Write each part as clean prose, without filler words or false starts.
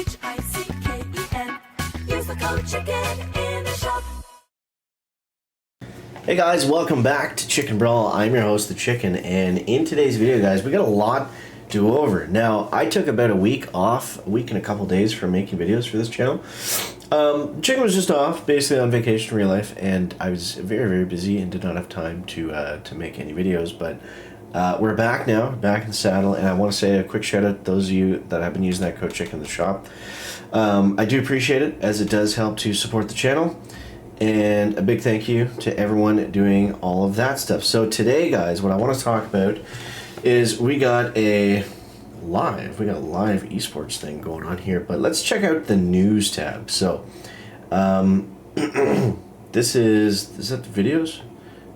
CHICKEN. Use the code CHICKEN in the shop. Hey guys, welcome back to Chicken Brawl. I'm your host, The Chicken, and in today's video, guys, we got a lot to go over. Now, I took about a week off, a week and a couple days from making videos for this channel. Chicken was just off, basically on vacation in real life, and I was very, very busy and did not have time to make any videos, but we're back now, back in the saddle, and I want to say a quick shout out to those of you that have been using that code CHICKEN in the shop. I do appreciate it, as it does help to support the channel. And a big thank you to everyone doing all of that stuff. So today, guys, what I want to talk about is we got a live esports thing going on here. But let's check out the news tab. So this is that the videos?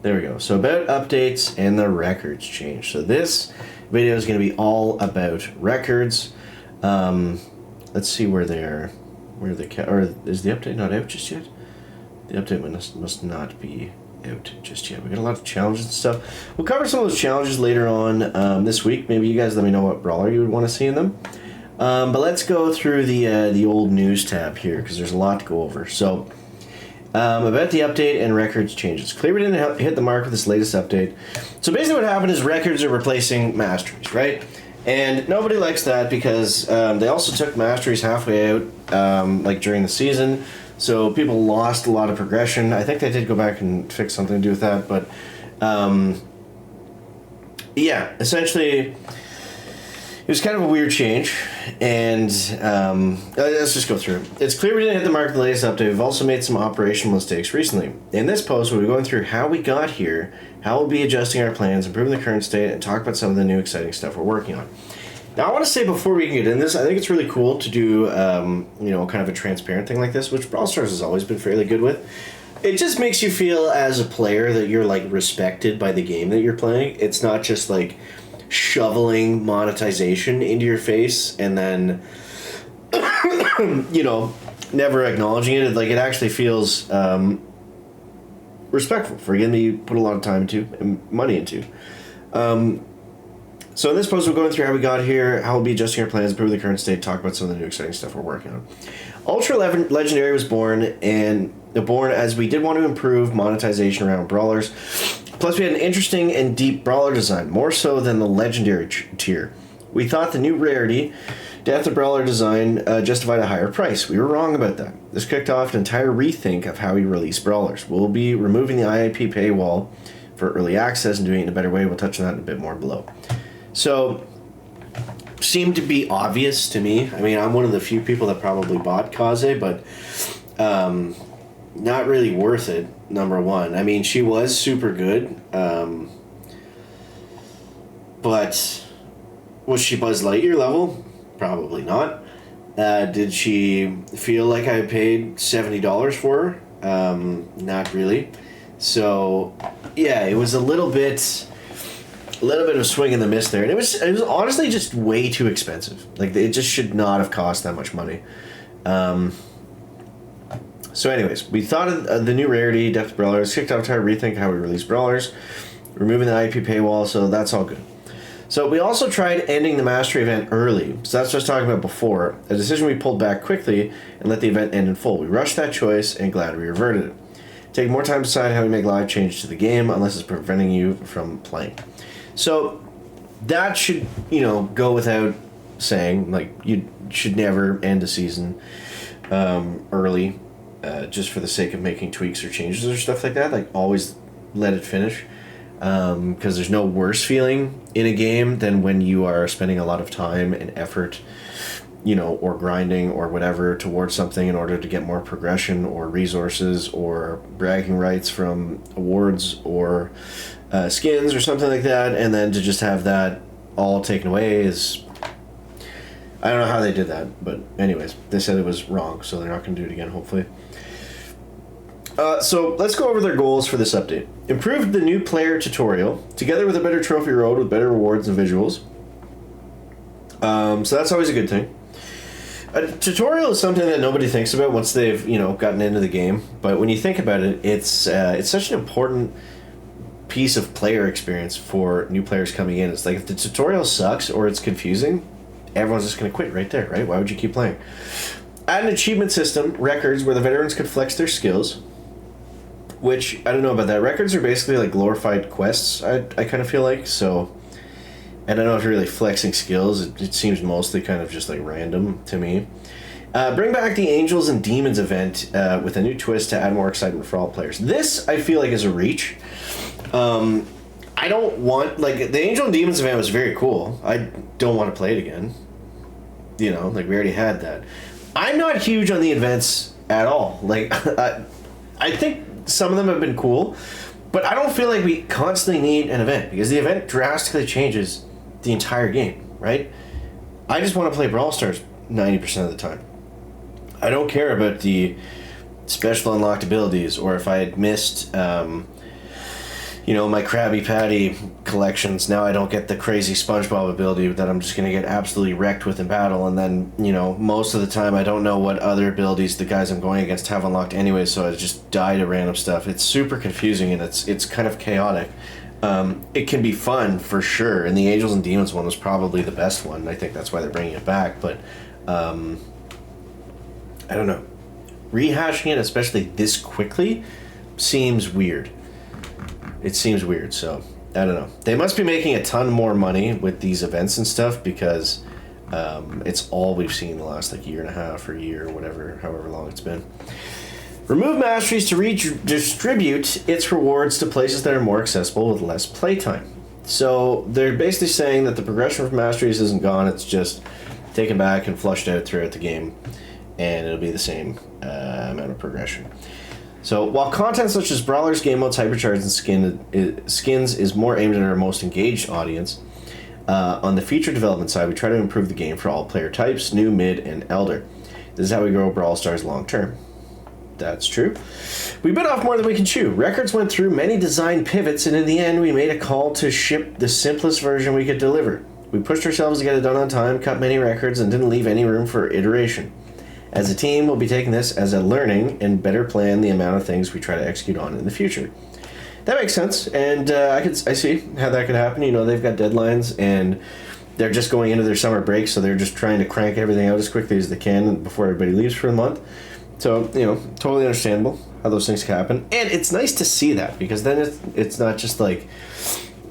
There we go. So about updates and the records change. So this video is going to be all about records. Let's see where they're or is the update not out just yet? The update must not be out just yet. We got a lot of challenges and stuff. We'll cover some of those challenges later on this week. Maybe you guys let me know what brawler you would want to see in them. But let's go through the old news tab here because there's a lot to go over. So about the update and records changes. Clearly didn't hit the mark with this latest update. So basically what happened is records are replacing masteries, right? And nobody likes that because they also took masteries halfway out, like during the season. So people lost a lot of progression. I think they did go back and fix something to do with that, but yeah, essentially it was kind of a weird change, and let's just go through it. It's clear we didn't hit the mark with the latest update. We've also made some operational mistakes recently. In this post, we'll be going through how we got here, how we'll be adjusting our plans, improving the current state, and talk about some of the new exciting stuff we're working on. Now, I want to say before we can get in this, I think it's really cool to do, kind of a transparent thing like this, which Brawl Stars has always been fairly good with. It just makes you feel as a player that you're, like, respected by the game that you're playing. It's not just, like, shoveling monetization into your face and then, never acknowledging it. Like, it actually feels respectful for a game that you put a lot of time into and money into. So in this post, we're going through how we got here, how we'll be adjusting our plans, improve the current state, talk about some of the new exciting stuff we're working on. Ultra Legendary was born as we did want to improve monetization around brawlers. Plus, we had an interesting and deep brawler design, more so than the Legendary tier. We thought the new rarity, Death of Brawler design, justified a higher price. We were wrong about that. This kicked off an entire rethink of how we release brawlers. We'll be removing the IIP paywall for early access and doing it in a better way. We'll touch on that in a bit more below. So, seemed to be obvious to me. I mean, I'm one of the few people that probably bought Kaze, but not really worth it, number one. I mean, she was super good, but was she Buzz Lightyear level? Probably not. Did she feel like I paid $70 for her? Not really. So, yeah, it was a little bit of a swing and a miss there, and it was honestly just way too expensive. Like, it just should not have cost that much money. So anyways, we thought of the new rarity, Death of Brawlers, kicked off to rethink how we release brawlers, removing the IP paywall, so that's all good. So we also tried ending the mastery event early, so that's what I was talking about before, a decision we pulled back quickly and let the event end in full. We rushed that choice and glad we reverted it. Take more time to decide how we make live changes to the game unless it's preventing you from playing. So that should, go without saying. Like, you should never end a season early just for the sake of making tweaks or changes or stuff like that. Like, always let it finish because there's no worse feeling in a game than when you are spending a lot of time and effort, or grinding or whatever towards something in order to get more progression or resources or bragging rights from awards or skins or something like that, and then to just have that all taken away is... I don't know how they did that, but anyways, they said it was wrong, so they're not going to do it again, hopefully. So let's go over their goals for this update. Improve the new player tutorial, together with a better trophy road with better rewards and visuals. So that's always a good thing. A tutorial is something that nobody thinks about once they've, gotten into the game, but when you think about it, it's such an important piece of player experience for new players coming in. It's like, if the tutorial sucks or it's confusing, everyone's just going to quit right there, right? Why would you keep playing? Add an achievement system, records, where the veterans could flex their skills. Which, I don't know about that. Records are basically like glorified quests, I kind of feel like. So, I don't know if you're really flexing skills. It seems mostly kind of just like random to me. Bring back the Angels and Demons event with a new twist to add more excitement for all players. This, I feel like, is a reach. I don't want... Like, the Angel and Demons event was very cool. I don't want to play it again. You know, like, we already had that. I'm not huge on the events at all. Like, I think some of them have been cool, but I don't feel like we constantly need an event, because the event drastically changes the entire game, right? I just want to play Brawl Stars 90% of the time. I don't care about the special unlocked abilities, or if I had missed, you know, my Krabby Patty collections. Now I don't get the crazy SpongeBob ability that I'm just going to get absolutely wrecked with in battle. And then, you know, most of the time I don't know what other abilities the guys I'm going against have unlocked anyway, so I just die to random stuff. It's super confusing, and it's kind of chaotic. It can be fun, for sure, and the Angels and Demons one was probably the best one. I think that's why they're bringing it back, but I don't know. Rehashing it, especially this quickly, seems weird. It seems weird, so I don't know. They must be making a ton more money with these events and stuff, because it's all we've seen the last like year and a half or year or whatever, however long it's been. Remove masteries to redistribute its rewards to places that are more accessible with less playtime. So they're basically saying that the progression from masteries isn't gone, it's just taken back and flushed out throughout the game, and it'll be the same amount of progression. So, while content such as Brawlers, Game Modes, Hypercharge, and Skins is more aimed at our most engaged audience, on the feature development side, we try to improve the game for all player types, new, mid, and elder. This is how we grow Brawl Stars long term. That's true. We bit off more than we can chew. Records went through many design pivots, and in the end, we made a call to ship the simplest version we could deliver. We pushed ourselves to get it done on time, cut many records, and didn't leave any room for iteration. As a team, we'll be taking this as a learning and better plan the amount of things we try to execute on in the future. That makes sense, and I see how that could happen. You know, they've got deadlines, and they're just going into their summer break, so they're just trying to crank everything out as quickly as they can before everybody leaves for the month. So, you know, totally understandable how those things can happen. And it's nice to see that, because then it's not just like,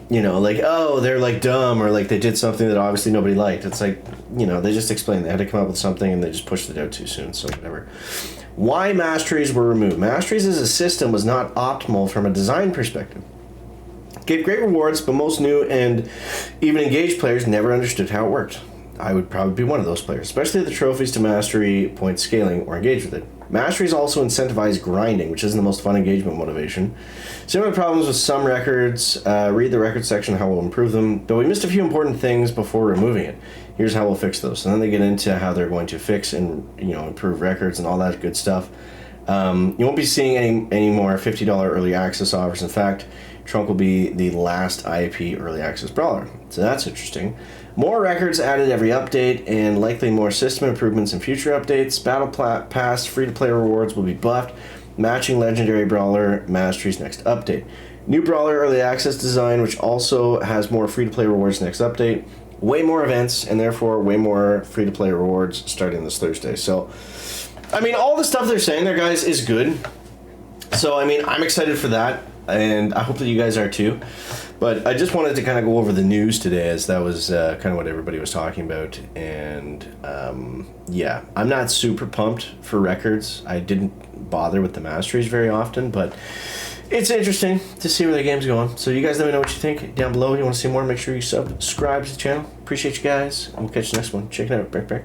you know, like, oh, they're like dumb, or like they did something that obviously nobody liked. It's like, you know, they just explained they had to come up with something and they just pushed it out too soon, so whatever. Why masteries were removed? Masteries as a system was not optimal from a design perspective. It gave great rewards, but most new and even engaged players never understood how it worked. I would probably be one of those players, especially the trophies to mastery point scaling or engage with it. Masteries also incentivize grinding, which isn't the most fun engagement motivation. Similar problems with some records. Read the record section how we'll improve them, but we missed a few important things before removing it. Here's how we'll fix those. And then they get into how they're going to fix and, you know, improve records and all that good stuff. You won't be seeing any more $50 early access offers. In fact, Trunk will be the last IP early access brawler. So that's interesting. More records added every update, and likely more system improvements in future updates. Battle Pass free-to-play rewards will be buffed, matching Legendary Brawler Masteries next update. New Brawler Early Access design, which also has more free-to-play rewards next update. Way more events, and therefore way more free-to-play rewards starting this Thursday. So, I mean, all the stuff they're saying there, guys, is good. So, I mean, I'm excited for that, and I hope that you guys are too. But I just wanted to kind of go over the news today, as that was kind of what everybody was talking about. And yeah, I'm not super pumped for records. I didn't bother with the masteries very often, but it's interesting to see where the game's going. So you guys let me know what you think down below. You want to see more, make sure you subscribe to the channel. Appreciate you guys, and we'll catch you next one. Check it out. Break.